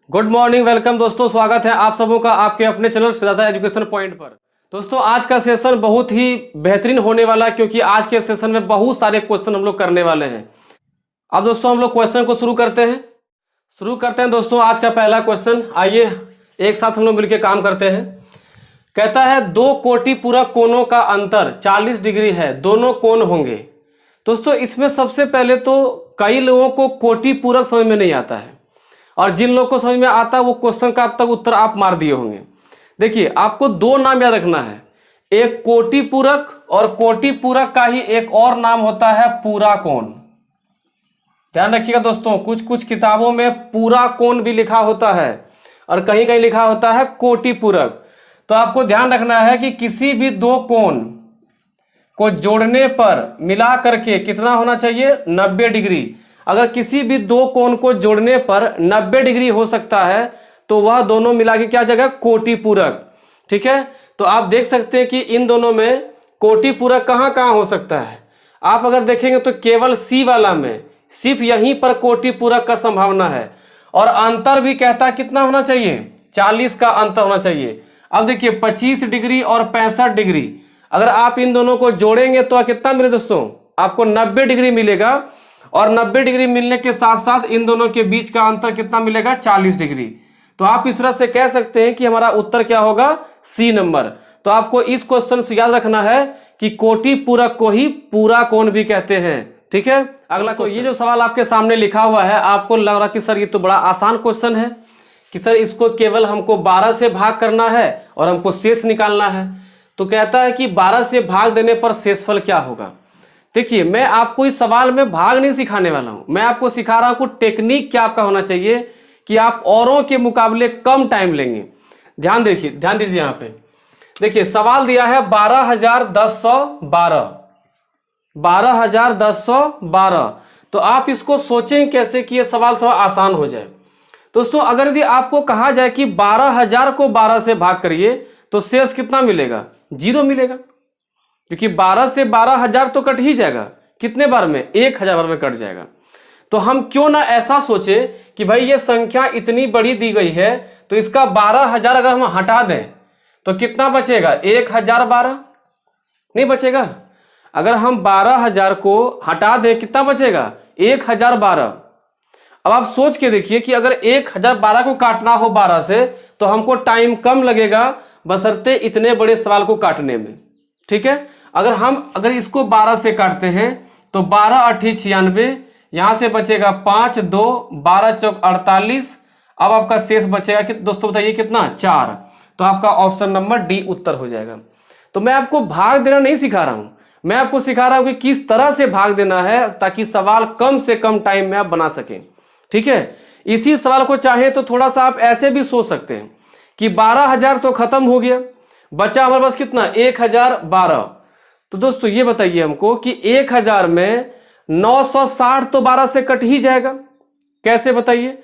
Good morning, welcome दोस्तों। स्वागत है आप सबों का आपके अपने चैनल सिराजा एजुकेशन पॉइंट पर। दोस्तों आज का सेशन बहुत ही बेहतरीन होने वाला है क्योंकि आज के सेशन में बहुत सारे क्वेश्चन हम लोग करने वाले हैं। अब दोस्तों हम लोग क्वेश्चन को शुरू करते हैं दोस्तों। आज का पहला क्वेश्चन, आइए एक साथ हम लोग मिलकर काम करते हैं। कहता है दो कोटि पूरक कोणों का अंतर 40 डिग्री है, दोनों कोण होंगे। दोस्तों इसमें सबसे पहले तो कई लोगों को कोटि पूरक समझ में नहीं आता है, और जिन लोगों को समझ में आता है वो क्वेश्चन का अब तक उत्तर आप मार दिए होंगे। देखिए आपको दो नाम याद रखना है, एक कोटि पूरक और कोटि पूरक का ही एक और नाम होता है पूरा कोण। ध्यान रखिएगा दोस्तों, कुछ कुछ किताबों में पूरा कोण भी लिखा होता है और कहीं कहीं लिखा होता है कोटि पूरक। तो आपको ध्यान रखना है कि किसी भी दो कोण को जोड़ने पर मिला करके कितना होना चाहिए, 90 डिग्री। अगर किसी भी दो कोण को जोड़ने पर 90 डिग्री हो सकता है तो वह दोनों मिला के क्या जगह, कोटि पूरक। ठीक है, तो आप देख सकते हैं कि इन दोनों में कोटि पूरक कहाँ कहाँ हो सकता है। आप अगर देखेंगे तो केवल सी वाला में सिर्फ यहीं पर कोटि पूरक का संभावना है, और अंतर भी कहता है कितना होना चाहिए, 40 का अंतर होना चाहिए। अब देखिए 25 डिग्री और 65 डिग्री, अगर आप इन दोनों को जोड़ेंगे तो कितना मिले दोस्तों, आपको 90 डिग्री मिलेगा। और 90 डिग्री मिलने के साथ साथ इन दोनों के बीच का अंतर कितना मिलेगा, 40 डिग्री। तो आप इस तरह से कह सकते हैं कि हमारा उत्तर क्या होगा, सी नंबर। तो आपको इस क्वेश्चन से याद रखना है कि कोटि पूरक को ही पूरा कोण भी कहते हैं। ठीक है, अगला तो ये जो सवाल आपके सामने लिखा हुआ है, आपको लग रहा कि सर ये तो बड़ा आसान क्वेश्चन है कि सर इसको केवल हमको 12 से भाग करना है और हमको शेष निकालना है। तो कहता है कि 12 से भाग देने पर शेषफल क्या होगा। देखिए मैं आपको इस सवाल में भाग नहीं सिखाने वाला हूं, मैं आपको सिखा रहा हूं टेक्निक क्या आपका होना चाहिए कि आप औरों के मुकाबले कम टाइम लेंगे। ध्यान दीजिए यहां पे। देखिए सवाल दिया है 12,1012। तो आप इसको सोचें कैसे कि ये सवाल थोड़ा आसान हो जाए। दोस्तों अगर यदि आपको कहा जाए कि 12,000 को 12 से भाग करिए तो शेष कितना मिलेगा, 0 मिलेगा, क्योंकि 12 से 12,000 तो कट ही जाएगा। कितने बार में, 1,000 बार में कट जाएगा। तो हम क्यों ना ऐसा सोचे कि भाई ये संख्या इतनी बड़ी दी गई है तो इसका 12,000 अगर हम हटा दें तो कितना बचेगा, 1,012 नहीं बचेगा। अगर हम 12,000 को हटा दें कितना बचेगा, 1,012। अब आप सोच के देखिए कि अगर 1,012 को काटना हो 12 से तो हमको टाइम कम लगेगा बशर्ते इतने बड़े सवाल को काटने में। ठीक है, अगर इसको 12 से काटते हैं तो 12 8 96, यहां से बचेगा 5 2 12 चौक 48। अब आपका शेष बचेगा कि दोस्तों बताइए कितना, 4। तो आपका ऑप्शन नंबर डी उत्तर हो जाएगा। तो मैं आपको भाग देना नहीं सिखा रहा हूं, मैं आपको सिखा रहा हूं कि किस तरह से भाग देना है ताकि सवाल कम से कम टाइम में आप बना सकें। ठीक है, इसी सवाल को चाहे तो थोड़ा सा आप ऐसे भी सोच सकते हैं कि 12,000 तो खत्म हो गया, बचा हमारे पास कितना, 1,012। तो दोस्तों ये बताइए हमको कि 1,000 में 960 तो 12 से कट ही जाएगा। कैसे बताइए,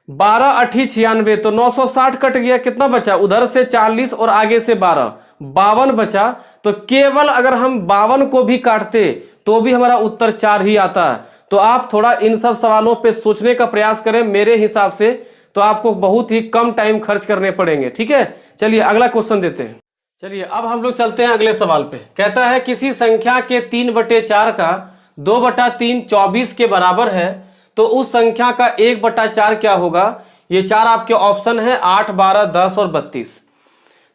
12 8 96, तो 960 कट गया, कितना बचा, उधर से 40 और आगे से 12, 52 बचा। तो केवल अगर हम 52 को भी काटते तो भी हमारा उत्तर 4 ही आता है। तो आप थोड़ा इन सब सवालों पे सोचने का प्रयास करें। मेरे हिसाब से तो आपको बहुत ही कम टाइम खर्च करने पड़ेंगे। ठीक है, चलिए अगला क्वेश्चन देते हैं। चलिए अब हम लोग चलते हैं अगले सवाल पे। कहता है किसी संख्या के 3/4 का 2/3 24 के बराबर है तो उस संख्या का 1/4 क्या होगा। ये 4 आपके ऑप्शन है, 8 12 10 और 32।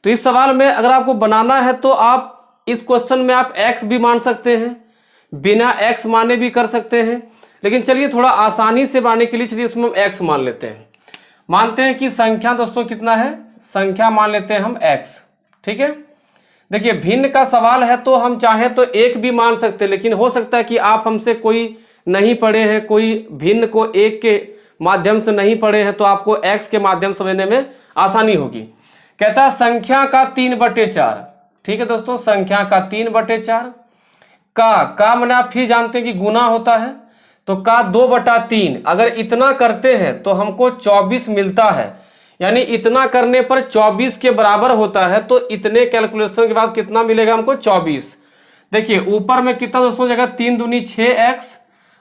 तो इस सवाल में अगर आपको बनाना है तो आप इस क्वेश्चन में आप x भी मान सकते हैं, बिना x माने भी कर सकते हैं, लेकिन चलिए थोड़ा आसानी से बनाने के लिए चलिए इसमें हम x मान लेते हैं। मानते हैं कि संख्या दोस्तों कितना है, संख्या मान लेते हैं हम x। ठीक है, देखिए भिन्न का सवाल है तो हम चाहें तो 1 भी मान सकते हैं, लेकिन हो सकता है कि आप हमसे कोई नहीं पढ़े हैं, कोई भिन्न को 1 के माध्यम से नहीं पढ़े हैं, तो आपको x के माध्यम से समझने में आसानी होगी। कहता है संख्या का 3/4। ठीक है दोस्तों, संख्या का 3/4 का मैंने आप फिर जानते हैं कि गुना होता है, तो का 2/3। अगर इतना करते हैं तो हमको 24 मिलता है, यानी इतना करने पर 24 के बराबर होता है। तो इतने कैलकुलेशन के बाद कितना मिलेगा हमको, 24। देखिए ऊपर में कितना दोस्तों जगह, 3 दूनी 6x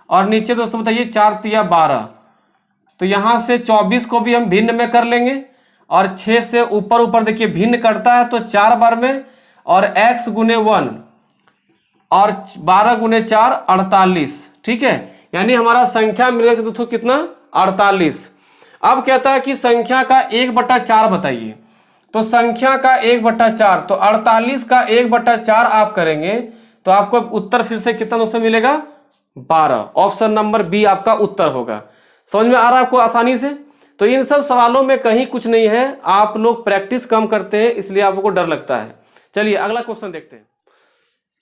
और नीचे दोस्तों बताइए 4 तिया 12। तो यहाँ से 24 को भी हम भिन्न में कर लेंगे और 6 से ऊपर ऊपर देखिए भिन्न करता है तो 4 बार में, और x गुने 1 और 12 गुने 4 48। ठीक है, यानी हमारा संख्या मिलेगा दोस्तों कितना 48। अब कहता है कि संख्या का 1/4 बताइए, तो संख्या का 1/4 तो 48 का 1/4 आप करेंगे तो आपको उत्तर फिर से कितना दोस्तों मिलेगा 12। ऑप्शन नंबर बी आपका उत्तर होगा। समझ में आ रहा है आपको आसानी से? तो इन सब सवालों में कहीं कुछ नहीं है, आप लोग प्रैक्टिस कम करते हैं इसलिए आपको डर लगता है। चलिए अगला क्वेश्चन देखते हैं।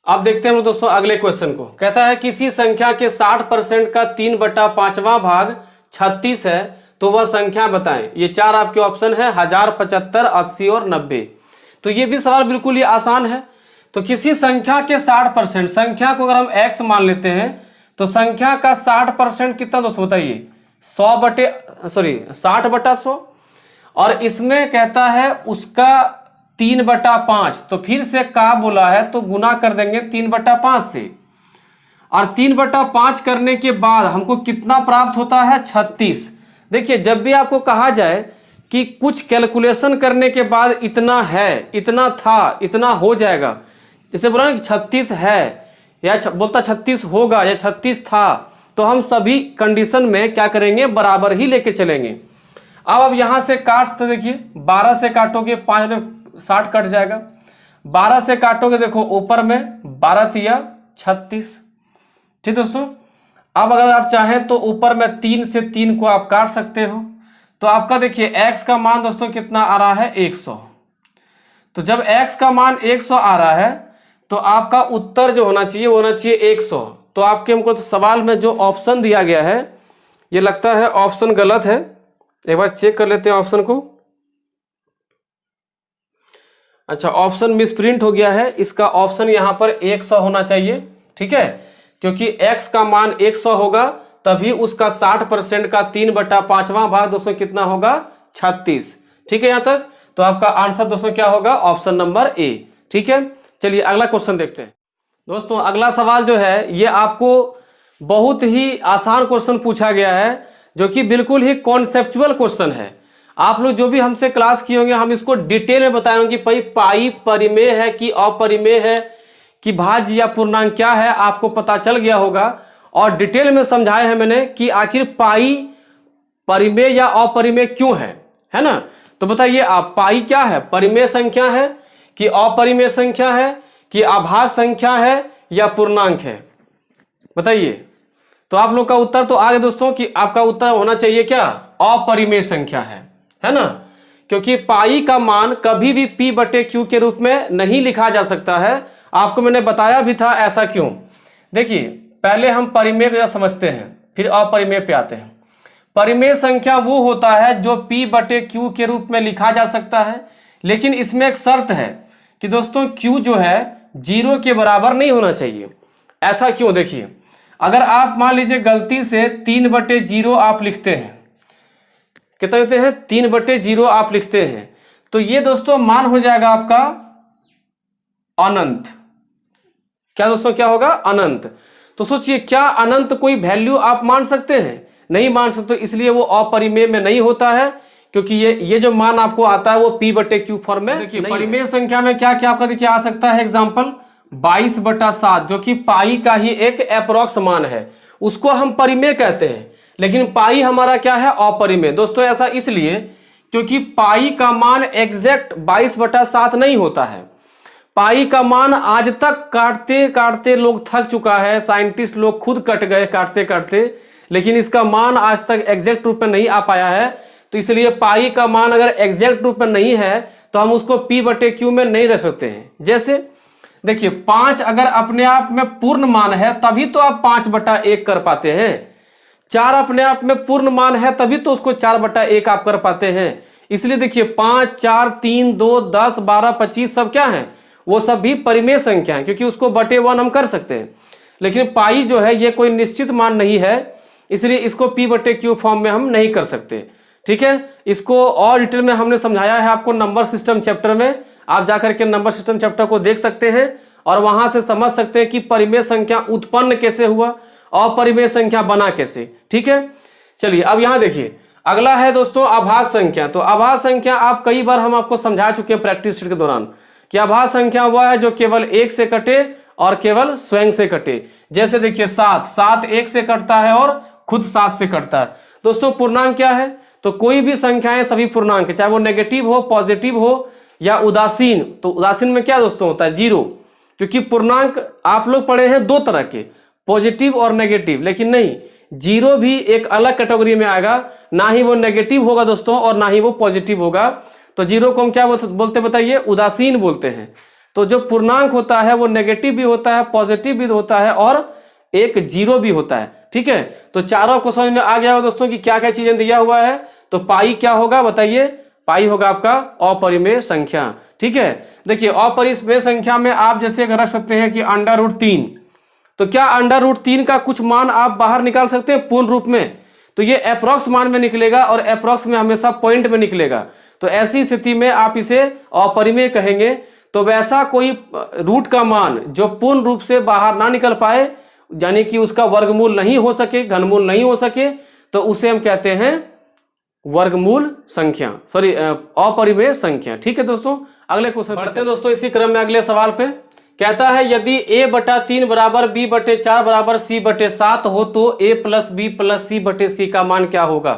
अब देखते हैं दोस्तों अगले क्वेश्चन को। कहता है किसी संख्या के 60% का 3/5वां भाग 36 है तो वह संख्या बताएं। ये 4 आपके ऑप्शन है 1000, 75, 80 और 90। तो ये भी सवाल बिल्कुल ही आसान है। तो किसी संख्या के 60%, संख्या को अगर हम x मान लेते हैं तो संख्या का 60% कितना दोस्तों बताइए 60/100, और इसमें कहता है उसका 3/5। तो फिर से का बोला है तो गुना कर देंगे 3/5 से, और 3/5 करने के बाद हमको कितना प्राप्त होता है 36। देखिए जब भी आपको कहा जाए कि कुछ कैलकुलेशन करने के बाद इतना है, इतना था, इतना हो जाएगा, जैसे बोला ना कि 36 है या बोलता 36 होगा या 36 था, तो हम सभी कंडीशन में क्या करेंगे बराबर ही लेके चलेंगे। अब यहां से काटते देखिए 12 से काटोगे 5 में 60 कट जाएगा, 12 से काटोगे देखो ऊपर में 12 तिया 36। ठीक दोस्तों, अब अगर आप चाहें तो ऊपर में 3 से 3 को आप काट सकते हो। तो आपका देखिए x का मान दोस्तों कितना आ रहा है 100। तो जब x का मान 100 आ रहा है तो आपका उत्तर जो होना चाहिए वो होना चाहिए 100। तो आपके हमको तो सवाल में जो ऑप्शन दिया गया है ये लगता है ऑप्शन गलत है। एक बार चेक कर लेते हैं ऑप्शन को। अच्छा, ऑप्शन मिसप्रिंट हो गया है, इसका ऑप्शन यहाँ पर 100 होना चाहिए। ठीक है, क्योंकि x का मान 100 होगा तभी उसका 60% का 3/5वां भाग दोस्तों कितना होगा 36। ठीक है यहाँ तक। तो आपका आंसर दोस्तों क्या होगा ऑप्शन नंबर ए। ठीक है, चलिए अगला क्वेश्चन देखते हैं। दोस्तों अगला सवाल जो है ये आपको बहुत ही आसान क्वेश्चन पूछा गया है, जो कि बिल्कुल ही कॉन्सेप्चुअल क्वेश्चन है। आप लोग जो भी हमसे क्लास किए होंगे हम इसको डिटेल में बताएंगे कि पाई परिमेय है कि अपरिमेय है कि भाज्य या पूर्णांक क्या है, आपको पता चल गया होगा। और डिटेल में समझाया है मैंने कि आखिर पाई परिमेय या अपरिमेय क्यों है ना। तो बताइए आप पाई क्या है, परिमेय संख्या है कि अपरिमेय संख्या है कि अभाज्य संख्या है या पूर्णांक है, बताइए। तो आप लोग का उत्तर तो आ गया दोस्तों कि आपका उत्तर होना चाहिए क्या अपरिमेय संख्या है ना, क्योंकि पाई का मान कभी भी p/q के रूप में नहीं लिखा जा सकता है। आपको मैंने बताया भी था ऐसा क्यों। देखिए पहले हम परिमेय को समझते हैं फिर अपरिमेय पे आते हैं। परिमेय संख्या वो होता है जो p/q के रूप में लिखा जा सकता है, लेकिन इसमें एक शर्त है कि दोस्तों q जो है 0 के बराबर नहीं होना चाहिए। ऐसा क्यों, देखिए अगर आप मान लीजिए गलती से 3/0 आप लिखते हैं, कितना लिखते हैं 3/0 आप लिखते हैं, तो ये दोस्तों मान हो जाएगा आपका अनंत। क्या दोस्तों क्या होगा अनंत। तो सोचिए क्या अनंत कोई वैल्यू आप मान सकते हैं, नहीं मान सकते, इसलिए वो अपरिमेय में नहीं होता है, क्योंकि ये जो मान आपको आता है वो p/q फॉर्म में। देखिए परिमेय संख्या में क्या क्या आपका देखिए आ सकता है, एग्जांपल 22/7 जो कि पाई का ही एक एप्रोक्स मान है, उसको हम परिमेय कहते हैं। लेकिन पाई हमारा क्या है अपरिमेय। दोस्तों ऐसा इसलिए क्योंकि पाई का मान एग्जैक्ट 22/7 नहीं होता है। पाई का मान आज तक काटते काटते लोग थक चुका है, साइंटिस्ट लोग खुद कट गए काटते काटते, लेकिन इसका मान आज तक एग्जैक्ट रूप में नहीं आ पाया है। तो इसलिए पाई का मान अगर एग्जैक्ट रूप में नहीं है तो हम उसको p/q में नहीं रख सकते हैं। जैसे देखिए 5 अगर अपने आप में पूर्ण मान है तभी तो आप 5/1 कर पाते हैं। 4 अपने आप में पूर्ण मान है तभी तो उसको 4/1 आप कर पाते हैं। इसलिए देखिए 5, 4, 3, 2, 10, 12, 25 सब क्या है, वो सब भी परिमेय संख्या है, क्योंकि उसको /1 हम कर सकते हैं। लेकिन पाई जो है ये कोई निश्चित मान नहीं है, इसलिए इसको p/q फॉर्म में हम नहीं कर सकते। ठीक है, इसको और डिटेल में हमने समझाया है आपको नंबर सिस्टम चैप्टर में। आप जाकर के नंबर सिस्टम चैप्टर को देख सकते हैं और वहां से समझ सकते हैं कि परिमेय संख्या उत्पन्न कैसे हुआ, अपरिमेय संख्या बना कैसे। ठीक है, चलिए अब यहां देखिए अगला है दोस्तों आभास संख्या। तो आभास संख्या आप कई बार हम आपको समझा चुके हैं प्रैक्टिस सेट के दौरान कि आभास संख्या वह है जो केवल 1 से कटे और केवल स्वयं से कटे। जैसे देखिए 7 1 से कटता है और खुद 7 से कटता है। दोस्तों पूर्णांक क्या है? तो कोई भी संख्याएं सभी पूर्णांक है, चाहे वो नेगेटिव हो, पॉजिटिव हो या उदासीन। तो उदासीन में क्या दोस्तों होता है? जीरो। क्योंकि पूर्णांक आप लोग पढ़े हैं दो तरह के, पॉजिटिव और नेगेटिव, लेकिन नहीं, जीरो भी एक अलग कैटेगरी में आएगा। ना ही वो नेगेटिव होगा दोस्तों और ना ही वो पॉजिटिव होगा। तो जीरो को हम क्या बोलते बताइए? उदासीन बोलते हैं। तो जो पूर्णांक होता है वो नेगेटिव भी होता है, पॉजिटिव भी होता है और एक जीरो भी होता है। ठीक है, तो चारों को समझ में आ गया होगा दोस्तों कि क्या क्या चीजें दिया हुआ है। तो पाई क्या होगा बताइए? पाई होगा आपका अपरिमेय संख्या। ठीक है, देखिए अपरिमेय संख्या में आप जैसे अगर रख सकते हैं कि √3, तो क्या √3 का कुछ मान आप बाहर निकाल सकते हैं पूर्ण रूप में? तो ये अप्रोक्स मान में निकलेगा और अप्रोक्स में हमेशा पॉइंट में निकलेगा। तो ऐसी स्थिति में आप इसे अपरिमेय कहेंगे। तो वैसा कोई रूट का मान जो पूर्ण रूप से बाहर ना निकल पाए, यानी कि उसका वर्गमूल नहीं हो सके, घनमूल नहीं हो सके, तो उसे हम कहते हैं वर्गमूल संख्या, सॉरी अपरिमेय संख्या। ठीक है दोस्तों, अगले क्वेश्चन बढ़ते हैं दोस्तों इसी क्रम में अगले सवाल पे। कहता है यदि a/3 बराबर b/4 बराबर c/7 हो तो a + b + c/c का मान क्या होगा?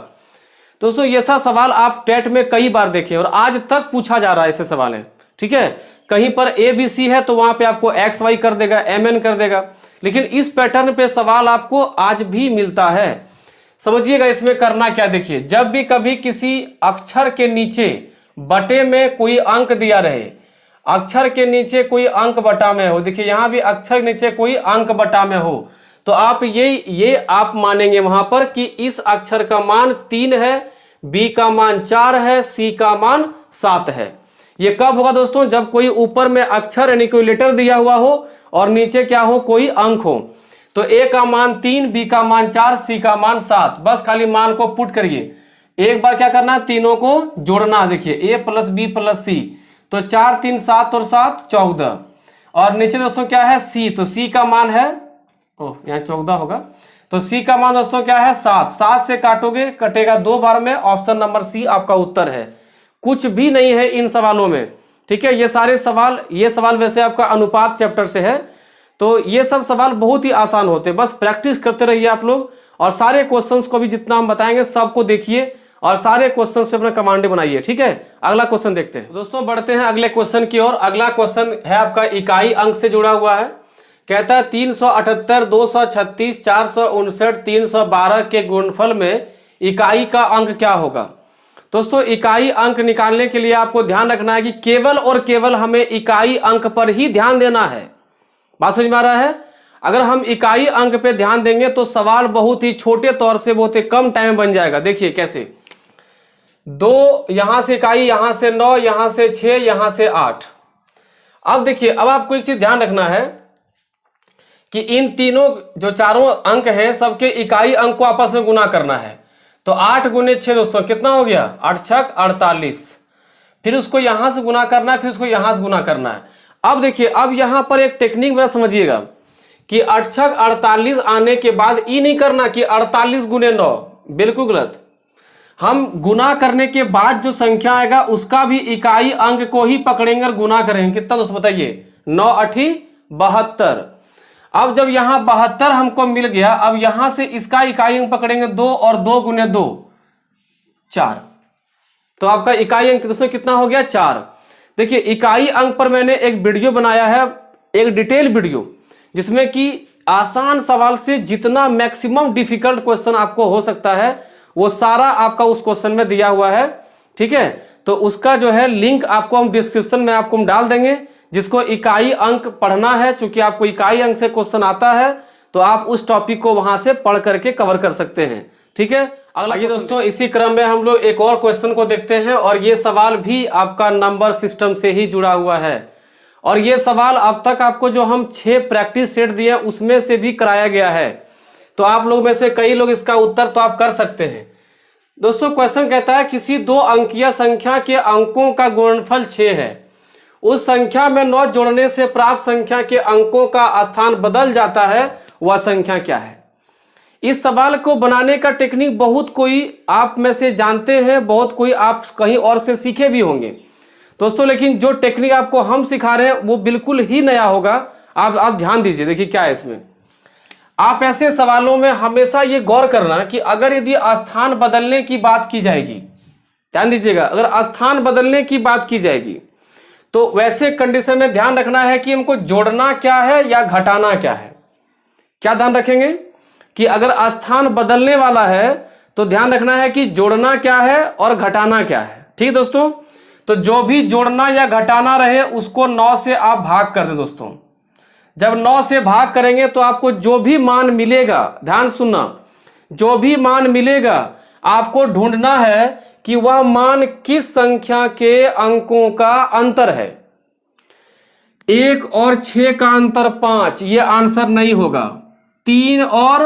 दोस्तों ये सा सवाल आप टेट में कई बार देखे और आज तक पूछा जा रहा है, ऐसे सवाल है। ठीक है, कहीं पर a b c है तो वहां पे आपको x y कर देगा, mn कर देगा, लेकिन इस पैटर्न पे सवाल आपको आज भी मिलता है। समझिएगा इसमें करना क्या, देखिए जब भी कभी किसी अक्षर के नीचे बटे में कोई अंक दिया रहे, अक्षर के नीचे कोई अंक बटा में हो, देखिए यहां भी अक्षर के नीचे कोई अंक बटा में हो, तो आप ये आप मानेंगे वहां पर कि इस अक्षर का मान 3 है, b का मान 4 है, c का मान 7 है। ये कब होगा दोस्तों? जब कोई ऊपर में अक्षर यानी कोई लेटर दिया हुआ हो और नीचे क्या हो? कोई अंक हो। तो a का मान 3, b का मान 4, c का मान 7। बस खाली मान को पुट करिए। एक बार क्या करना? तीनों को जोड़ना। देखिए a + b + c, तो 4 3 7 और 7 14। और नीचे दोस्तों क्या है? c, तो c का मान है, यहाँ 14 होगा, तो c का मान दोस्तों क्या है? 7। 7 से काटोगे, कटेगा 2 बार में, ऑप्शन नंबर सी आपका उत्तर है। कुछ भी नहीं है इन सवालों में। ठीक है, ये सारे सवाल, ये सवाल वैसे आपका अनुपात चैप्टर से है, तो ये सब सवाल बहुत ही आसान होते हैं। बस प्रैक्टिस करते रहिए आप लोग, और सारे क्वेश्चंस को भी जितना हम बताएंगे सबको देखिए और सारे क्वेश्चंस पे अपना कमांडे बनाइए। ठीक है, अगला क्वेश्चन देखते हैं दोस्तों, बढ़ते हैं अगले क्वेश्चन की ओर। अगला क्वेश्चन है आपका इकाई अंक से जुड़ा हुआ है। कहता है 378, 236, 459, 312 के गुणनफल में इकाई का अंक क्या होगा? दोस्तों इकाई अंक निकालने के लिए आपको ध्यान रखना है कि केवल और केवल हमें इकाई अंक पर ही ध्यान देना है। बात समझ में आ रहा है? अगर हम इकाई अंक पे ध्यान देंगे तो सवाल बहुत ही छोटे तौर से, बहुत ही कम टाइम में बन जाएगा। देखिए कैसे, 2 यहां से इकाई, यहां से 9, यहां से 6, यहां से 8। अब देखिए, अब आपको एक चीज ध्यान रखना है कि इन तीनों जो चारों अंक हैं सबके इकाई अंक को आपस में गुना करना है। तो 8 × 6 दोस्तों कितना हो गया? 8 × 6 = 48। फिर उसको यहां से गुना करना है, फिर उसको यहां से गुना करना है। अब देखिए, अब यहां पर एक टेक्निक मेरा समझिएगा कि 8 × 6 = 48 आने के बाद ये नहीं करना कि 48 × 9, बिल्कुल गलत। हम गुना करने के बाद जो संख्या आएगा उसका भी इकाई अंक को ही पकड़ेंगे और गुना करेंगे। कितना दोस्तों बताइए? 9 × 8 = 72। अब जब यहां 72 हमको मिल गया, अब यहां से इसका इकाई अंक पकड़ेंगे 2 और 2 × 2 4। तो आपका इकाई अंक दोस्तों कितना हो गया? 4। देखिए इकाई अंक पर मैंने एक वीडियो बनाया है, एक डिटेल वीडियो, जिसमें कि आसान सवाल से जितना मैक्सिमम डिफिकल्ट क्वेश्चन आपको हो सकता है वो सारा आपका उस क्वेश्चन में दिया हुआ है। ठीक है, तो उसका जो है लिंक आपको हम डिस्क्रिप्शन में आपको हम डाल देंगे। जिसको इकाई अंक पढ़ना है, चूंकि आपको इकाई अंक से क्वेश्चन आता है, तो आप उस टॉपिक को वहां से पढ़ करके कवर कर सकते हैं। ठीक है, अगला ये दोस्तों इसी क्रम में हम लोग एक और क्वेश्चन को देखते हैं, और ये सवाल भी आपका नंबर सिस्टम से ही जुड़ा हुआ है। और ये सवाल अब तक आपको जो हम 6 प्रैक्टिस सेट दिए उसमें से भी कराया गया है। तो आप लोग में से कई लोग इसका उत्तर तो आप कर सकते हैं। दोस्तों क्वेश्चन कहता है किसी 2 अंकीय संख्या के अंकों का गुणनफल 6 है, उस संख्या में 9 जोड़ने से प्राप्त संख्या के अंकों का स्थान बदल जाता है, वह संख्या क्या है? इस सवाल को बनाने का टेक्निक बहुत कोई आप में से जानते हैं, बहुत कोई आप कहीं और से सीखे भी होंगे दोस्तों, लेकिन जो टेक्निक आपको हम सिखा रहे हैं वो बिल्कुल ही नया होगा। आप ध्यान दीजिए, देखिए क्या है इसमें। आप ऐसे सवालों में हमेशा ये गौर करना कि अगर यदि स्थान बदलने की बात की जाएगी, ध्यान दीजिएगा, अगर स्थान बदलने की बात की जाएगी तो वैसे कंडीशन में ध्यान रखना है कि हमको जोड़ना क्या है या घटाना क्या है। क्या ध्यान रखेंगे कि अगर स्थान बदलने वाला है तो ध्यान रखना है कि जोड़ना क्या है और घटाना क्या है। ठीक है दोस्तों, तो जो भी जोड़ना या घटाना रहे उसको 9 से आप भाग कर दें दोस्तों। जब 9 से भाग करेंगे तो आपको जो भी मान मिलेगा, ध्यान सुनना, जो भी मान मिलेगा आपको ढूंढना है कि वह मान किस संख्या के अंकों का अंतर है। 1 और 6 का अंतर 5, ये आंसर नहीं होगा। 3 और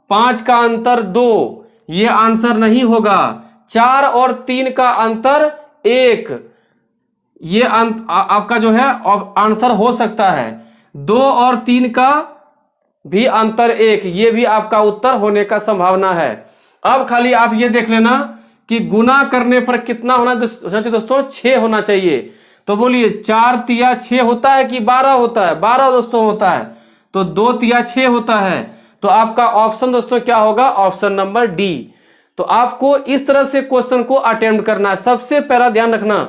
5 का अंतर 2, ये आंसर नहीं होगा। 4 और 3 का अंतर 1, ये आपका जो है आंसर हो सकता है। 2 और 3 का भी अंतर 1, ये भी आपका उत्तर होने का संभावना है। अब खाली आप ये देख लेना कि गुना करने पर कितना होना चाहिए दोस्तों, 6 होना चाहिए। तो बोलिए 4 तिया 6 होता है कि 12 होता है? 12 दोस्तों होता है। तो 2 तिया 6 होता है। तो आपका ऑप्शन दोस्तों क्या होगा? Option number D. तो आपको इस तरह से क्वेश्चन को अटेम्प्ट करना है। सबसे पहला ध्यान रखना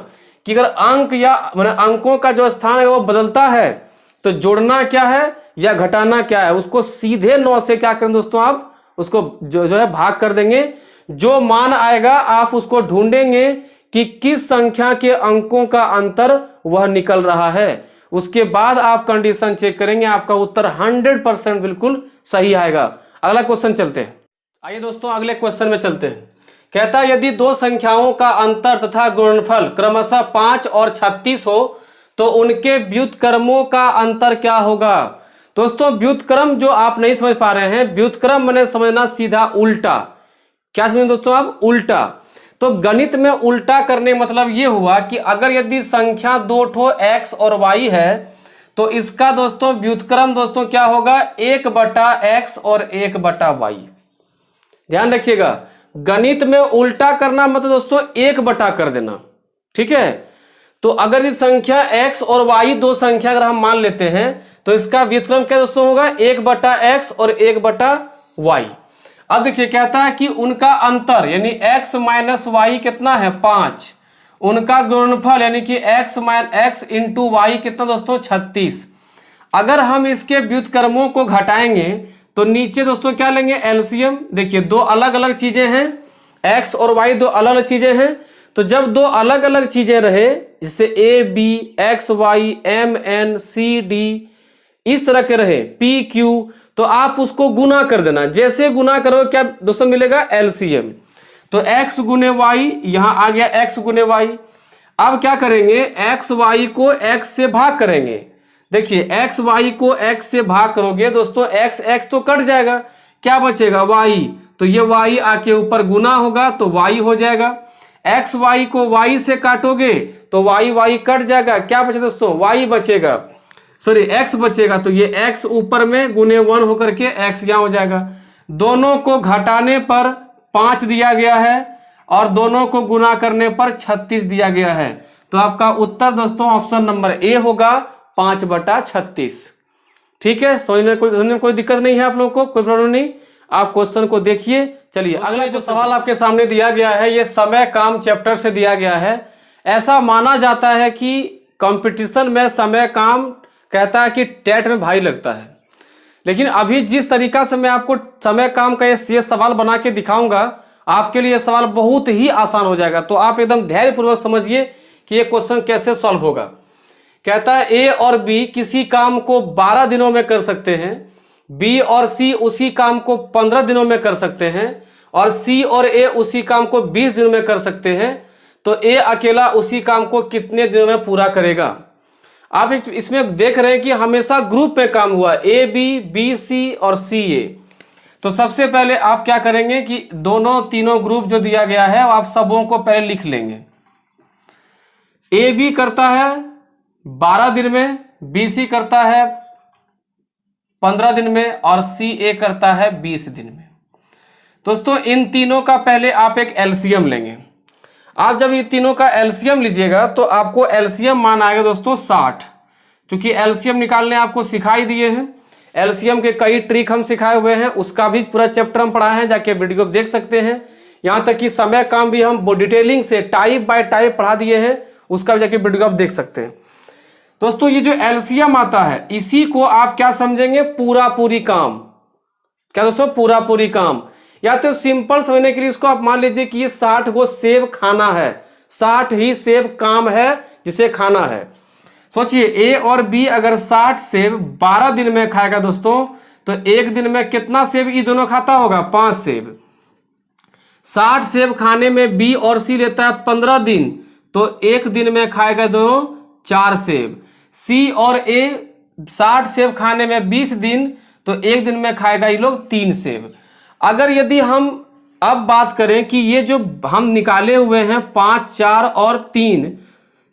कि अगर अंक या अंकों का जो स्थान है वो बदलता है तो जोड़ना क्या है या घटाना क्या है, उसको सीधे 9 से क्या करें दोस्तों, आप उसको जो है भाग कर देंगे। जो मान आएगा आप उसको ढूंढेंगे कि किस संख्या के अंकों का अंतर वह निकल रहा है। उसके बाद आप कंडीशन चेक करेंगे, आपका उत्तर 100% बिल्कुल सही आएगा। अगला क्वेश्चन चलते हैं। आइए दोस्तों अगले क्वेश्चन में चलते हैं। कहता है यदि दो संख्याओं का अंतर तथा गुणनफल क्रमशः 5 और 36 हो तो उनके व्युत्क्रमों का अंतर क्या होगा। दोस्तों व्युत्क्रम जो आप नहीं समझ पा रहे हैं, व्युत्क्रम मैंने समझना सीधा उल्टा। क्या समझे दोस्तों आप? उल्टा। तो गणित में उल्टा करने मतलब ये हुआ कि अगर यदि संख्या 2 ठो x और y है तो इसका दोस्तों व्युत्क्रम दोस्तों क्या होगा? 1/x और 1/y। ध्यान रखिएगा, गणित में उल्टा करना मतलब दोस्तों 1 कर देना। ठीक है, तो अगर इस संख्या x और y दो संख्या अगर हम मान लेते हैं तो इसका व्युत्क्रम क्या दोस्तों होगा? 1/x और 1/y। अब देखिए कहता है कि उनका अंतर यानी x माइनस वाई कितना है? 5। उनका गुणनफल यानी कि x इंटू वाई कितना दोस्तों? 36। अगर हम इसके व्युत्क्रमों को घटाएंगे तो नीचे दोस्तों क्या लेंगे? एलसीएम। देखिए दो अलग अलग चीजें हैं, x और y दो अलग अलग चीजें हैं। तो जब दो अलग अलग चीजें रहे जैसे A B X Y M N C D इस तरह के रहे पी क्यू, तो आप उसको गुना कर देना। जैसे गुना करोगे क्या दोस्तों मिलेगा? एलसीएम। तो x गुने वाई, यहां आ गया x गुने वाई। अब क्या करेंगे? x वाई को x से भाग करेंगे। देखिए x वाई को x से भाग करोगे दोस्तों, x x तो कट जाएगा, क्या बचेगा? y। तो ये y आके ऊपर गुना होगा तो y हो जाएगा। x y को y से काटोगे तो y y कट जाएगा, क्या बचेगा दोस्तों? y बचेगा, सॉरी x बचेगा। तो ये x ऊपर में गुने 1 होकर के x यहां हो जाएगा। दोनों को घटाने पर 5 दिया गया है और दोनों को गुना करने पर 36 दिया गया है। तो आपका उत्तर दोस्तों ऑप्शन नंबर ए होगा 5/36। ठीक है, समझने में कोई दिक्कत नहीं है आप लोगों को, कोई प्रॉब्लम नहीं। आप क्वेश्चन को देखिए। चलिए अगला जो सवाल आपके सामने दिया गया है ये समय काम चैप्टर से दिया गया है। ऐसा माना जाता है कि कंपटीशन में समय काम कहता है कि टेट में भारी लगता है, लेकिन अभी जिस तरीका से मैं आपको समय काम का ये सवाल बना के दिखाऊंगा आपके लिए सवाल बहुत ही आसान हो जाएगा। तो आप एकदम धैर्यपूर्वक समझिए कि ये क्वेश्चन कैसे सॉल्व होगा। कहता है ए और बी किसी काम को 12 दिनों में कर सकते हैं, बी और सी उसी काम को 15 दिनों में कर सकते हैं और सी और ए उसी काम को 20 दिनों में कर सकते हैं। तो ए अकेला उसी काम को कितने दिनों में पूरा करेगा। आप इसमें देख रहे हैं कि हमेशा ग्रुप में काम हुआ, ए बी बी सी और सी ए। तो सबसे पहले आप क्या करेंगे कि तीनों ग्रुप जो दिया गया है आप सबों को पहले लिख लेंगे। ए बी करता है 12 दिन में, बी सी करता है 15 दिन में और सी ए करता है 20 दिन में। दोस्तों इन तीनों का पहले आप एक एलसीएम लेंगे। आप जब ये तीनों का एलसीएम लीजिएगा तो आपको एलसीएम मान आएगा दोस्तों 60। क्योंकि एलसीएम निकालने आपको सिखाई दिए हैं, एलसीएम के कई ट्रिक हम सिखाए हुए हैं, उसका भी पूरा चैप्टर हम पढ़ाए हैं, जाके वीडियो देख सकते हैं। यहाँ तक कि समय काम भी हम डिटेलिंग से टाइप बाय टाइप पढ़ा दिए हैं, उसका भी जाके वीडियो आप देख सकते हैं। दोस्तों ये जो एलसीएम आता है इसी को आप क्या समझेंगे, पूरा पूरी काम। क्या दोस्तों, पूरा पूरी काम। या तो सिंपल समझने के लिए इसको आप मान लीजिए कि ये 60 को सेब खाना है, 60 ही सेब काम है जिसे खाना है। सोचिए ए और बी अगर 60 सेब 12 दिन में खाएगा दोस्तों, तो एक दिन में कितना सेब ये दोनों खाता होगा, 5 सेब। 60 सेब खाने में बी और सी लेता है 15 दिन, तो एक दिन में खाएगा दोनों 4 सेब। सी और ए 60 सेब खाने में 20 दिन, तो एक दिन में खाएगा ये लोग 3 सेब। अगर यदि हम अब बात करें कि ये जो हम निकाले हुए हैं 5, 4 और 3,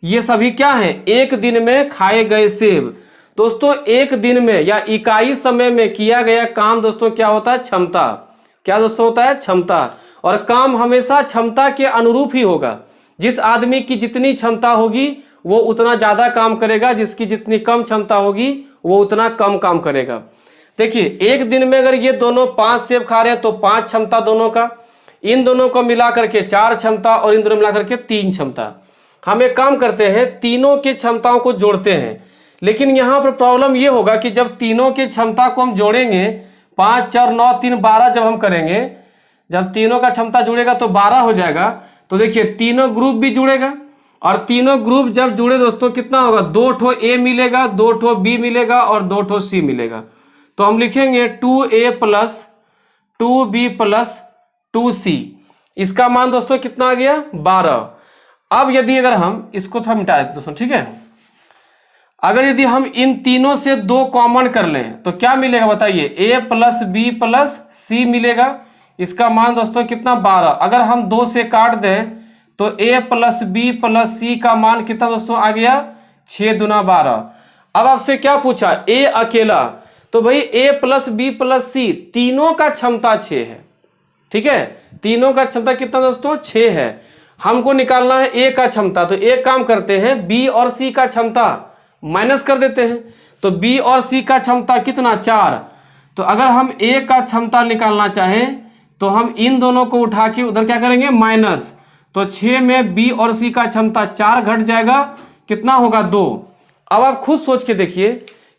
ये सभी क्या हैं, एक दिन में खाए गए सेब। दोस्तों एक दिन में या इकाई समय में किया गया काम दोस्तों क्या होता है, क्षमता। क्या दोस्तों होता है, क्षमता। और काम हमेशा क्षमता के अनुरूप ही होगा। जिस आदमी की जितनी क्षमता होगी वो उतना ज्यादा काम करेगा, जिसकी जितनी कम क्षमता होगी वो उतना कम काम करेगा। देखिए एक दिन में अगर ये दोनों 5 सेब खा रहे हैं तो 5 क्षमता दोनों का, इन दोनों को मिला करके 4 क्षमता और इन दोनों मिला करके 3 क्षमता। हम एक काम करते हैं, तीनों की क्षमताओं को जोड़ते हैं। लेकिन यहाँ पर प्रॉब्लम ये होगा कि जब तीनों की क्षमता को हम जोड़ेंगे, 5, 4, 9, 3, 12 जब हम करेंगे, जब तीनों का क्षमता जुड़ेगा तो 12 हो जाएगा। तो देखिए तीनों ग्रुप भी जुड़ेगा, और तीनों ग्रुप जब जुड़े दोस्तों कितना होगा, 2 ठो ए मिलेगा, 2 ठो बी मिलेगा और 2 ठो सी मिलेगा। तो हम लिखेंगे 2a + 2b + 2c। इसका मान दोस्तों कितना आ गया, 12। अब यदि अगर हम इसको थोड़ा मिटा देते दोस्तों, ठीक है, अगर यदि हम इन तीनों से 2 कॉमन कर लें तो क्या मिलेगा बताइए, a + b + c मिलेगा। इसका मान दोस्तों कितना, 12। अगर हम 2 से काट दें तो a + b + c का मान कितना दोस्तों आ गया, 6 दूना 12। अब आपसे क्या पूछा, a अकेला, तो भाई a + b + c तीनों का क्षमता 6 है। ठीक है, तीनों का क्षमता कितना दोस्तों, 6 है। हमको निकालना है a का क्षमता, तो एक काम करते हैं, b और c का क्षमता माइनस कर देते हैं। तो b और c का क्षमता कितना, 4। तो अगर हम a का क्षमता निकालना चाहें तो हम इन दोनों को उठा के उधर क्या करेंगे, माइनस। तो 6 में b और c का क्षमता 4 घट जाएगा, कितना होगा, 2। अब आप खुद सोच के देखिए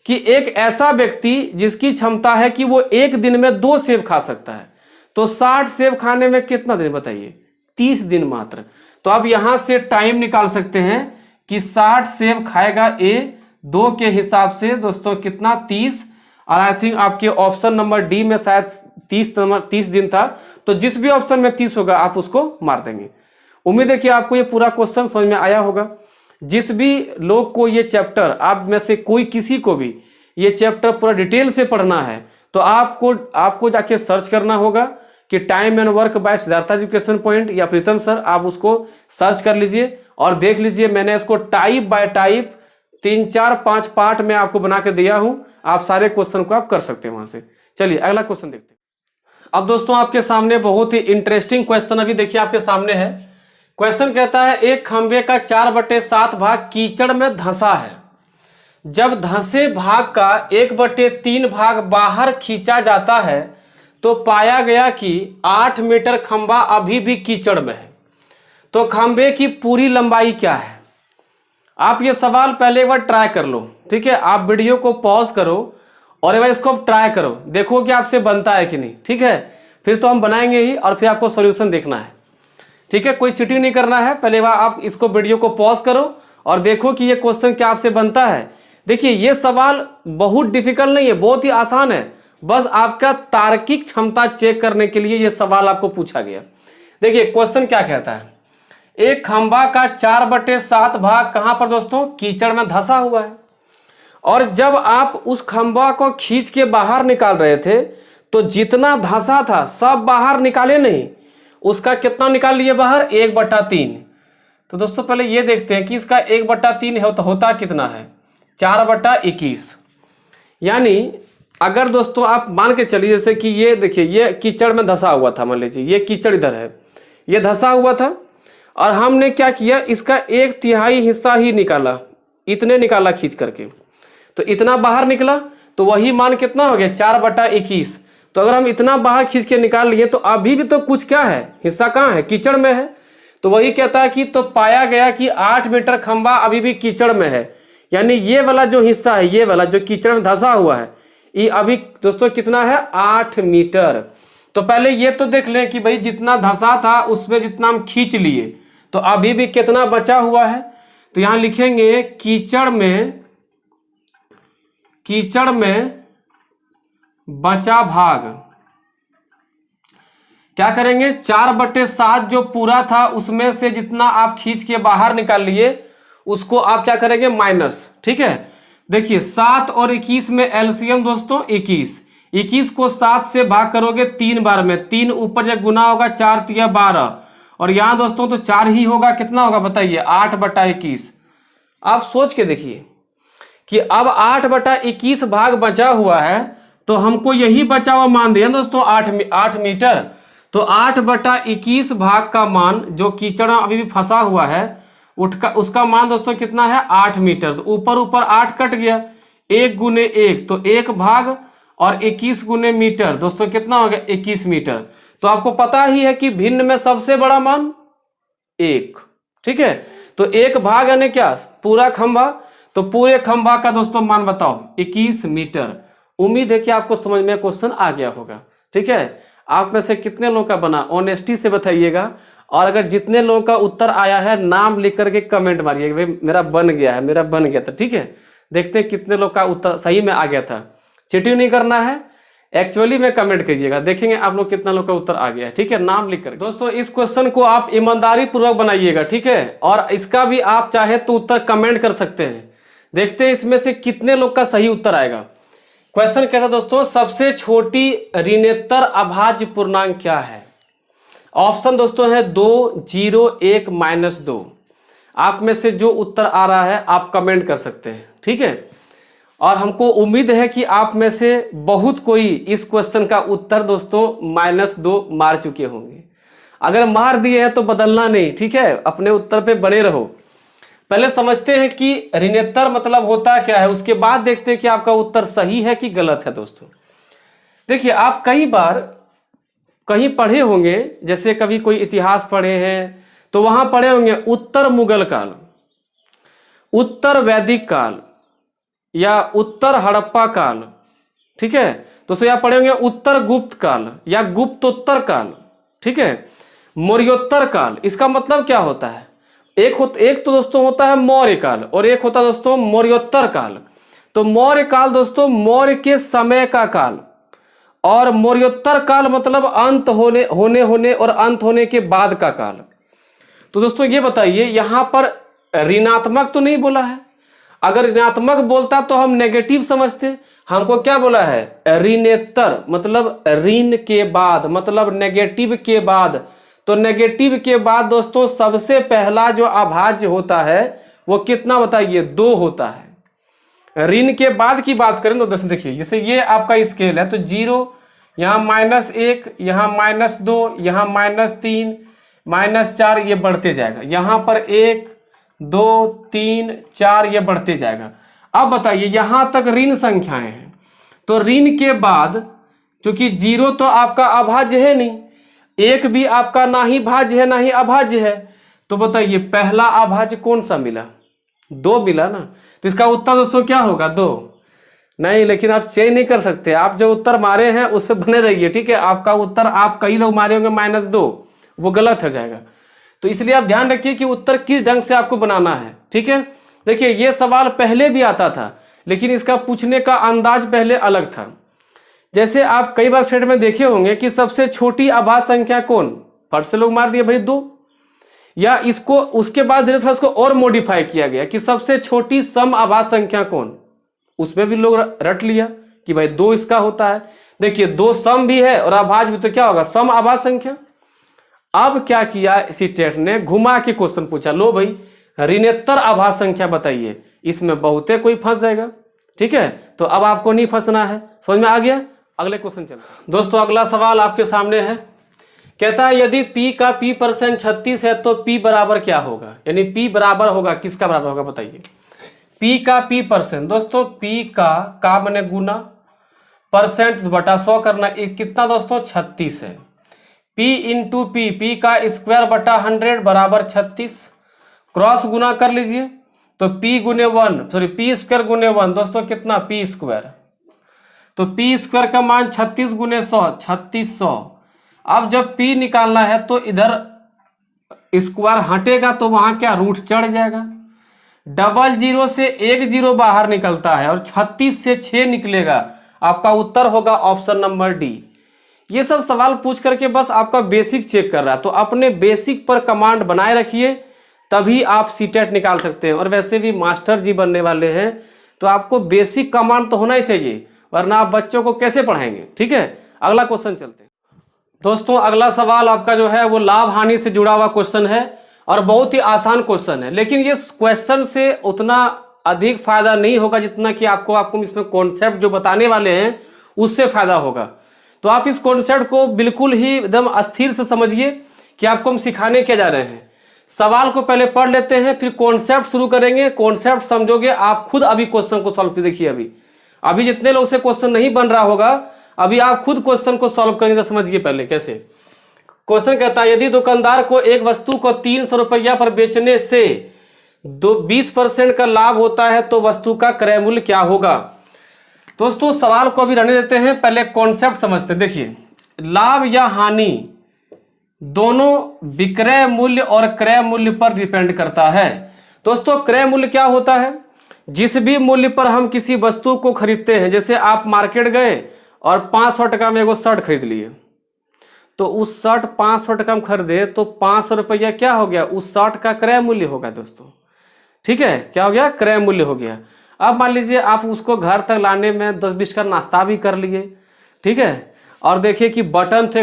कि एक ऐसा व्यक्ति जिसकी क्षमता है कि वो एक दिन में 2 सेब खा सकता है, तो 60 सेब खाने में कितना दिन बताइए, 30 दिन मात्र। तो आप यहां से टाइम निकाल सकते हैं कि 60 सेब खाएगा ए, 2 के हिसाब से दोस्तों कितना, 30। और आई थिंक आपके ऑप्शन नंबर डी में शायद 30 दिन था, तो जिस भी ऑप्शन में 30 होगा आप उसको मार देंगे। उम्मीद है कि आपको ये पूरा क्वेश्चन समझ में आया होगा। जिस भी लोग को ये चैप्टर, आप में से कोई किसी को भी ये चैप्टर पूरा डिटेल से पढ़ना है, तो आपको जाके सर्च करना होगा कि time and work by Siddharth education point या प्रीतम सर, आप उसको सर्च कर लीजिए और देख लीजिए। मैंने इसको टाइप बाय टाइप 3, 4, 5 पार्ट में आपको बना के दिया हूं। आप सारे क्वेश्चन को आप कर सकते हैं वहां से। चलिए अगला क्वेश्चन देखते हैं। अब दोस्तों आपके सामने बहुत ही इंटरेस्टिंग क्वेश्चन अभी देखिए आपके सामने है। क्वेश्चन कहता है, एक खंबे का 4/7 भाग कीचड़ में धंसा है। जब धंसे भाग का 1/3 भाग बाहर खींचा जाता है तो पाया गया कि 8 मीटर खंबा अभी भी कीचड़ में है। तो खंबे की पूरी लंबाई क्या है? आप ये सवाल पहले एक बार ट्राई कर लो, ठीक है। आप वीडियो को पॉज करो और एक बार इसको ट्राई करो, देखो कि आपसे बनता है कि नहीं, ठीक है। फिर तो हम बनाएंगे ही और फिर आपको सॉल्यूशन देखना है, ठीक है। कोई चीटिंग नहीं करना है। पहले बार आप इसको वीडियो को पॉज करो और देखो कि ये क्वेश्चन क्या आपसे बनता है। देखिए ये सवाल बहुत डिफिकल्ट नहीं है, बहुत ही आसान है। बस आपका तार्किक क्षमता चेक करने के लिए ये सवाल आपको पूछा गया। देखिए क्वेश्चन क्या कहता है, एक खंबा का 4/7 भाग कहां पर दोस्तों, कीचड़ में धंसा हुआ है। और जब आप उस खंबा को खींच के बाहर निकाल रहे थे तो जितना धंसा था सब बाहर निकाले नहीं, उसका कितना निकाल लिए बाहर, 1/3। तो दोस्तों पहले ये देखते हैं कि इसका 1/3 होता कितना है, 4/21। यानी अगर दोस्तों आप मान के चलिए जैसे कि ये देखिए ये कीचड़ में धंसा हुआ था, मान लीजिए ये कीचड़ इधर है, ये धंसा हुआ था और हमने क्या किया, इसका 1/3 हिस्सा ही निकाला, इतने निकाला खींच करके, तो इतना बाहर निकला, तो वही मान कितना हो गया 4/21। तो अगर हम इतना बाहर खींच के निकाल लिए तो अभी भी तो कुछ क्या है, हिस्सा कहाँ है, कीचड़ में है। तो वही कहता है कि तो पाया गया कि 8 मीटर खंभा अभी भी कीचड़ में है, यानी ये वाला जो हिस्सा है, ये वाला जो कीचड़ में धंसा हुआ है, ये अभी दोस्तों कितना है 8 मीटर। तो पहले ये तो देख लें कि भाई जितना धंसा था उसमें जितना हम खींच लिए, तो अभी भी कितना बचा हुआ है। तो यहां लिखेंगे कीचड़ में बचा भाग, क्या करेंगे 4/7 जो पूरा था उसमें से जितना आप खींच के बाहर निकाल लिए उसको आप क्या करेंगे माइनस। ठीक है, देखिए 7 और 21 में एलसीएम दोस्तों 21 को 7 से भाग करोगे 3 बार में, 3 ऊपर जब गुना होगा 4 × 12 और यहां दोस्तों तो 4 ही होगा, कितना होगा बताइए 8/21। आप सोच के देखिए कि अब 8/21 भाग बचा हुआ है, तो हमको यही बचा हुआ मान दिया दोस्तों 8 मीटर। तो 8/21 भाग का मान जो कीचड़ अभी भी फंसा हुआ है उसका मान दोस्तों कितना है 8 मीटर। तो ऊपर ऊपर 8 कट गया, 1 × 1 तो 1 भाग और 21 × मीटर दोस्तों कितना हो गया 21 मीटर। तो आपको पता ही है कि भिन्न में सबसे बड़ा मान 1। ठीक है, तो 1 भाग यानी क्या पूरा खंभा, तो पूरे खंभा का दोस्तों मान बताओ 21 मीटर। उम्मीद है कि आपको समझ में क्वेश्चन आ गया होगा। ठीक है, आप में से कितने लोगों का बना ऑनेस्टी से बताइएगा, और अगर जितने लोगों का उत्तर आया है नाम लिख करके कमेंट मारिएगा भाई मेरा बन गया है, मेरा बन गया था। ठीक है, देखते हैं कितने लोग का उत्तर सही में आ गया था। चीटिंग नहीं करना है, एक्चुअली में कमेंट कीजिएगा, देखेंगे आप लोग कितना लोग का उत्तर आ गया है। ठीक है, नाम लिख कर दोस्तों इस क्वेश्चन को आप ईमानदारी पूर्वक बनाइएगा। ठीक है, और इसका भी आप चाहे तो उत्तर कमेंट कर सकते हैं, देखते हैं इसमें से कितने लोग का सही उत्तर आएगा। क्वेश्चन कहता है दोस्तों सबसे छोटी ऋणोत्तर अभाज्य पूर्णांक क्या है। ऑप्शन दोस्तों है 2, 0, 1, -2। आप में से जो उत्तर आ रहा है आप कमेंट कर सकते हैं। ठीक है, और हमको उम्मीद है कि आप में से बहुत कोई इस क्वेश्चन का उत्तर दोस्तों -2 मार चुके होंगे। अगर मार दिए हैं तो बदलना नहीं, ठीक है, अपने उत्तर पे बने रहो। पहले समझते हैं कि ऋणोत्तर मतलब होता क्या है, उसके बाद देखते हैं कि आपका उत्तर सही है कि गलत है। दोस्तों देखिए आप कई बार कहीं पढ़े होंगे, जैसे कभी कोई इतिहास पढ़े हैं तो वहां पढ़े होंगे उत्तर मुगल काल, उत्तर वैदिक काल या उत्तर हड़प्पा काल। ठीक है, दोस्तों यहाँ पढ़े होंगे उत्तर गुप्त काल या गुप्तोत्तर काल। ठीक है, मौर्योत्तर काल, इसका मतलब क्या होता है, एक तो दोस्तों होता है मौर्य काल और एक होता है दोस्तों मौर्योत्तर काल। तो मौर्य काल दोस्तों मौर्य के समय का काल, और मौर्योत्तर काल मतलब अंत होने और अंत होने के बाद का काल। तो दोस्तों ये बताइए यहां पर ऋणात्मक तो नहीं बोला है, अगर ऋणात्मक बोलता तो हम नेगेटिव समझते, हमको क्या बोला है ऋणोत्तर मतलब ऋण के बाद, मतलब नेगेटिव के बाद। तो नेगेटिव के बाद दोस्तों सबसे पहला जो अभाज्य होता है वो कितना बताइए 2 होता है। ऋण के बाद की बात करें तो दोस्तों देखिए जैसे ये आपका स्केल है तो 0, यहाँ -1, यहाँ -2, यहाँ -3, -4, ये बढ़ते जाएगा, यहाँ पर 1, 2, 3, 4 ये बढ़ते जाएगा। अब बताइए यहां तक ऋण संख्याएं हैं, तो ऋण के बाद क्योंकि 0 तो आपका अभाज्य है नहीं, 1 भी आपका ना ही भाज्य है ना ही अभाज्य है, तो बताइए पहला अभाज्य कौन सा मिला 2 मिला ना। तो इसका उत्तर दोस्तों क्या होगा 2 नहीं, लेकिन आप चेंज नहीं कर सकते, आप जो उत्तर मारे हैं उससे बने रहिए। ठीक है, आपका उत्तर आप कई लोग मारे होंगे -2, वो गलत हो जाएगा। तो इसलिए आप ध्यान रखिए कि उत्तर किस ढंग से आपको बनाना है। ठीक है, देखिए ये सवाल पहले भी आता था लेकिन इसका पूछने का अंदाज पहले अलग था। जैसे आप कई बार सेट में देखे होंगे कि सबसे छोटी अभाज्य संख्या कौन, फट से लोग मार दिए भाई 2, या इसको उसके बाद इसको और मॉडिफाई किया गया कि सबसे छोटी सम अभाज्य संख्या कौन, उसमें भी लोग रट लिया कि भाई 2 इसका होता है। देखिए 2 सम भी है और अभाज्य भी, तो क्या होगा सम अभाज्य संख्या। अब क्या किया इसी टेट ने घुमा के क्वेश्चन पूछा, लो भाई ऋणोत्तर अभाज्य संख्या बताइए, इसमें बहुते कोई फंस जाएगा। ठीक है, तो अब आपको नहीं फंसना है। समझ में आ गया? अगले क्वेश्चन चलते हैं दोस्तों। अगला सवाल आपके सामने है, कहता है यदि p का p% 36 है तो p बराबर क्या होगा, यानी p बराबर होगा किसका बराबर होगा बताइए। p का p%, दोस्तों p का मैंने गुना परसेंट बटा 100 करना, कितना दोस्तों 36 है। p इंटू p का स्क्वायर बटा 100 बराबर 36, क्रॉस गुना कर लीजिए तो p गुने 1 सॉरी p स्क्वायर गुने 1 दोस्तों कितना p स्क्वायर, तो p स्क्वायर का मान 36 गुने 100 3600। अब जब p निकालना है तो इधर स्क्वायर हटेगा तो वहां क्या रूट चढ़ जाएगा, डबल जीरो से एक जीरो बाहर निकलता है और 36 से 6 निकलेगा। आपका उत्तर होगा ऑप्शन नंबर डी। ये सब सवाल पूछ करके बस आपका बेसिक चेक कर रहा है, तो अपने बेसिक पर कमांड बनाए रखिए, तभी आप सीटेट निकाल सकते हैं। और वैसे भी मास्टर जी बनने वाले हैं तो आपको बेसिक कमांड तो होना ही चाहिए, वरना आप बच्चों को कैसे पढ़ाएंगे। ठीक है, अगला क्वेश्चन चलते हैं दोस्तों। अगला सवाल आपका जो है वो लाभ हानि से जुड़ा हुआ क्वेश्चन है और बहुत ही आसान क्वेश्चन है, लेकिन ये क्वेश्चन से उतना अधिक फायदा नहीं होगा जितना कि आपको इसमें कॉन्सेप्ट जो बताने वाले हैं उससे फायदा होगा। तो आप इस कॉन्सेप्ट को बिल्कुल ही एकदम अस्थिर से समझिए कि आपको हम सिखाने क्या जा रहे हैं। सवाल को पहले पढ़ लेते हैं, फिर कॉन्सेप्ट शुरू करेंगे। कॉन्सेप्ट समझोगे आप खुद, अभी क्वेश्चन को सॉल्व कर देखिए। अभी जितने लोग से क्वेश्चन नहीं बन रहा होगा, अभी आप खुद क्वेश्चन को सॉल्व करेंगे तो समझिए पहले कैसे। क्वेश्चन कहता है यदि दुकानदार को एक वस्तु को 300 रुपया पर बेचने से 20% का लाभ होता है तो वस्तु का क्रय मूल्य क्या होगा। दोस्तों सवाल को अभी रहने देते हैं, पहले कॉन्सेप्ट समझते हैं। देखिए, लाभ या हानि दोनों विक्रय मूल्य और क्रय मूल्य पर डिपेंड करता है। दोस्तों क्रय मूल्य क्या होता है, जिस भी मूल्य पर हम किसी वस्तु को खरीदते हैं, जैसे आप मार्केट गए और 500 टका में एगो शर्ट खरीद लिए, तो उस शर्ट 500 टका में खरीदे तो 500 रुपया क्या हो गया, उस शर्ट का क्रय मूल्य होगा दोस्तों। ठीक है, क्या हो गया, क्रय मूल्य हो गया। अब मान लीजिए आप उसको घर तक लाने में 10-20 का नाश्ता भी कर लिए, ठीक है, और देखिए कि बटन थे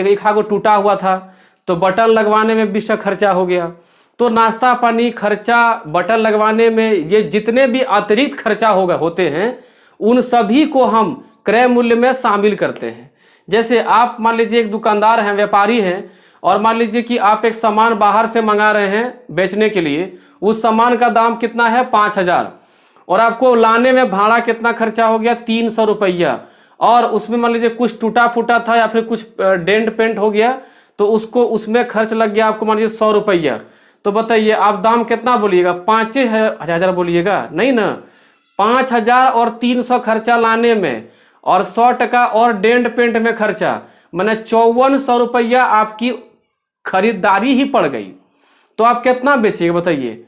एक आगो टूटा हुआ था, तो बटन लगवाने में 20 का खर्चा हो गया। तो नाश्ता पानी खर्चा, बटन लगवाने में ये जितने भी अतिरिक्त खर्चा होते हैं, उन सभी को हम क्रय मूल्य में शामिल करते हैं। जैसे आप मान लीजिए एक दुकानदार हैं, व्यापारी हैं, और मान लीजिए कि आप एक सामान बाहर से मंगा रहे हैं बेचने के लिए, उस सामान का दाम कितना है 5000, और आपको लाने में भाड़ा कितना खर्चा हो गया 300 रुपया, और उसमें मान लीजिए कुछ टूटा फूटा था या फिर कुछ डेंट पेंट हो गया, तो उसमें खर्च लग गया आपको मान लीजिए 100 रुपया। तो बताइए आप दाम कितना बोलिएगा, 5000 बोलिएगा, नहीं ना, 5000 और 300 खर्चा लाने में और 100 टका और डेंट पेंट में खर्चा, मैंने 5400 रुपया आपकी खरीदारी ही पड़ गई। तो आप कितना बेचिएगा बताइए,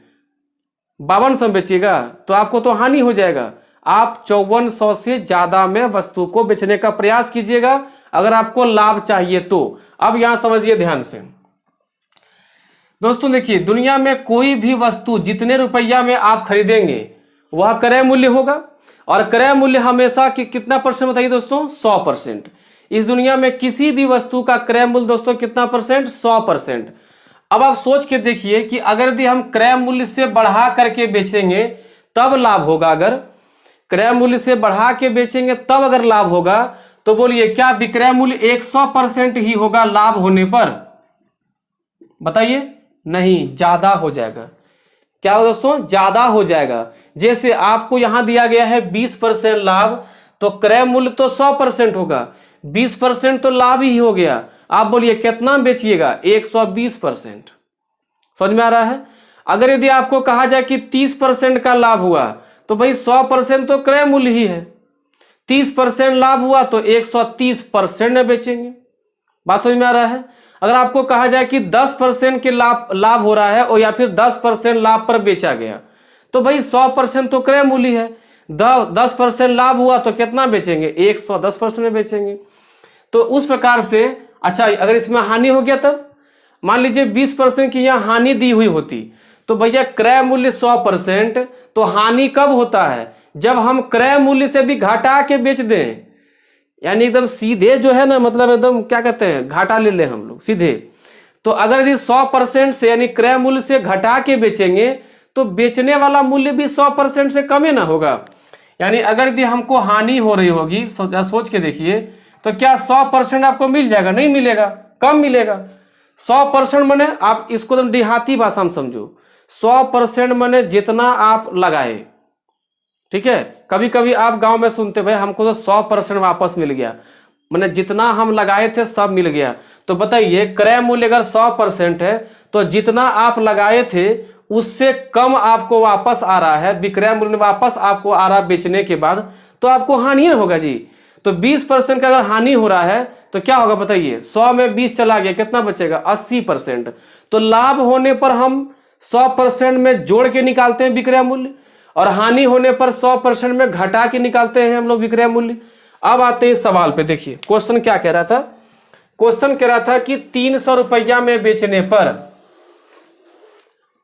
5200 बेचिएगा, तो आपको तो हानि हो जाएगा। आप 5400 से ज्यादा में वस्तु को बेचने का प्रयास कीजिएगा अगर आपको लाभ चाहिए तो। अब यहां समझिए ध्यान से दोस्तों, देखिए दुनिया में कोई भी वस्तु जितने रुपया में आप खरीदेंगे वह क्रय मूल्य होगा, और क्रय मूल्य हमेशा कितना परसेंट बताइए दोस्तों, 100%। इस दुनिया में किसी भी वस्तु का क्रय मूल्य दोस्तों कितना परसेंट, 100%। अब आप सोच के देखिए कि अगर यदि हम क्रय मूल्य से बढ़ा करके बेचेंगे तब लाभ होगा, अगर क्रय मूल्य से बढ़ा के बेचेंगे तब अगर लाभ होगा, तो बोलिए क्या विक्रय मूल्य 100% ही होगा लाभ होने पर, बताइए, नहीं, ज्यादा हो जाएगा। क्या हो दोस्तों, ज्यादा हो जाएगा। जैसे आपको यहां दिया गया है 20% लाभ, तो क्रय मूल्य तो 100% होगा, 20% तो लाभ ही हो गया। आप बोलिए कितना बेचिएगा, 120%। समझ में आ रहा है। अगर यदि आपको कहा जाए कि 30% का लाभ हुआ, तो भाई 100% तो क्रय मूल्य ही है, 30% लाभ हुआ तो 130% में बेचेंगे। बात समझ में आ रहा है। अगर आपको कहा जाए कि 10% के लाभ हो रहा है और या फिर 10% लाभ पर बेचा गया, तो भाई 100% तो क्रय मूल्य है, 10% लाभ हुआ तो कितना बेचेंगे, 110% में बेचेंगे। तो उस प्रकार से, अच्छा अगर इसमें हानि हो गया तब मान लीजिए 20% की यहाँ हानि दी हुई होती, तो भैया क्रय मूल्य 100%, तो हानि कब होता है, जब हम क्रय मूल्य से भी घटा के बेच दें, यानी एकदम सीधे जो है ना, मतलब एकदम क्या कहते हैं, घाटा ले लें हम लोग सीधे। तो अगर यदि 100% से यानी क्रय मूल्य से घटा के बेचेंगे तो बेचने वाला मूल्य भी 100% से कम ही ना होगा। यानी अगर यदि हमको हानि हो रही होगी, सोच के देखिए, तो क्या 100% आपको मिल जाएगा? नहीं मिलेगा, कम मिलेगा। 100% माने आप इसको एकदम देहाती भाषा में समझो, 100% माने जितना आप लगाए, ठीक है। कभी कभी आप गांव में सुनते भाई हमको तो 100% वापस मिल गया, माने जितना हम लगाए थे सब मिल गया। तो बताइए क्रय मूल्य अगर 100% है तो जितना आप लगाए थे उससे कम आपको वापस आ रहा है, विक्रय मूल्य वापस आपको आ रहा है बेचने के बाद, तो आपको हानि होगा जी। तो 20% का अगर हानि हो रहा है तो क्या होगा बताइए? 100 में 20 चला गया, कितना बचेगा? 80%। तो लाभ होने पर हम 100% में जोड़ के निकालते हैं विक्रय मूल्य, और हानि होने पर 100% में घटा के निकालते हैं हम लोग विक्रय मूल्य। अब आते हैं सवाल पे, देखिए क्वेश्चन क्या कह रहा था। क्वेश्चन कह रहा था कि 300 रुपया में बेचने पर,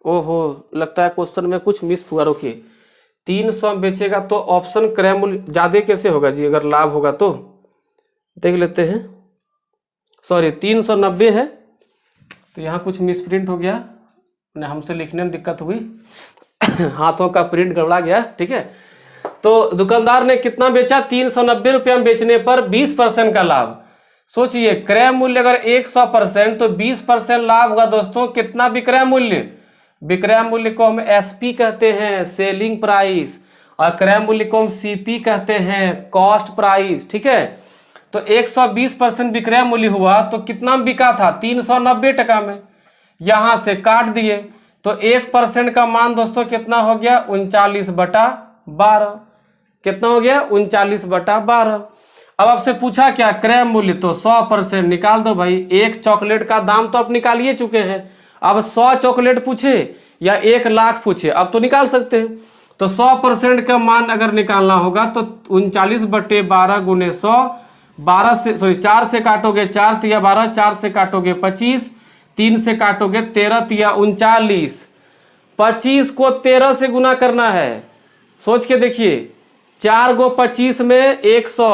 ओहो लगता है क्वेश्चन में कुछ मिस हुआ, रोकिए। 300 में बेचेगा तो ऑप्शन क्रय मूल्य ज्यादा कैसे होगा जी? अगर लाभ होगा तो देख लेते हैं। सॉरी 390 है, तो यहाँ कुछ मिसप्रिंट हो गया, हमसे लिखने में दिक्कत हुई हाथों का प्रिंट गड़बड़ा गया, ठीक है। तो दुकानदार ने कितना बेचा? 390 रुपया में बेचने पर 20% का लाभ। सोचिए क्रय मूल्य अगर 100% तो 20% लाभ होगा दोस्तों, कितना? विक्रय मूल्य। विक्रय मूल्य को हम एसपी कहते हैं, सेलिंग प्राइस, और क्रय मूल्य को हम सीपी कहते हैं, कॉस्ट प्राइस, ठीक है। तो 120% विक्रय मूल्य हुआ तो कितना में बिका था? 390 टका में। यहां से काट दिए तो 1% का मान दोस्तों कितना हो गया? 39/12। कितना हो गया? 39/12। अब आपसे पूछा क्या? क्रय मूल्य, तो 100% निकाल दो भाई। एक चॉकलेट का दाम तो आप निकालिए चुके हैं, अब 100 चॉकलेट पूछे या 1 लाख पूछे, अब तो निकाल सकते हैं। तो 100% का मान अगर निकालना होगा तो 39/12 गुने 100, 4 से काटोगे 4 तिया 12, 4 से काटोगे 25, 3 से काटोगे 13 तिया 39, 25 को 13 से गुना करना है। सोच के देखिए, 4 गो 25 में 100,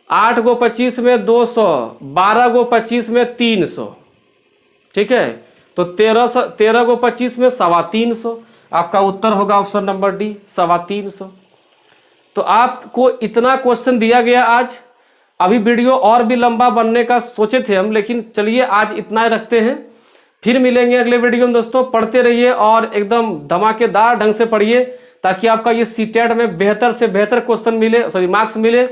8 गो 25 में 200, 12 गो 25 में 300, ठीक है। तो 13 गो 25 में 325। आपका उत्तर होगा ऑप्शन नंबर डी, 325। तो आपको इतना क्वेश्चन दिया गया आज। अभी वीडियो और भी लंबा बनने का सोचे थे हम, लेकिन चलिए आज इतना ही रखते हैं। फिर मिलेंगे अगले वीडियो में दोस्तों। पढ़ते रहिए और एकदम धमाकेदार ढंग से पढ़िए, ताकि आपका ये सीटेट में बेहतर से बेहतर क्वेश्चन मिले, सॉरी मार्क्स मिले,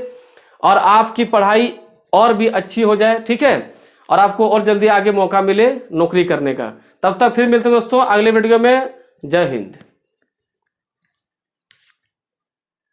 और आपकी पढ़ाई और भी अच्छी हो जाए, ठीक है, और आपको और जल्दी आगे मौका मिले नौकरी करने का। तब तक फिर मिलते हैं दोस्तों अगले वीडियो में। जय हिंद।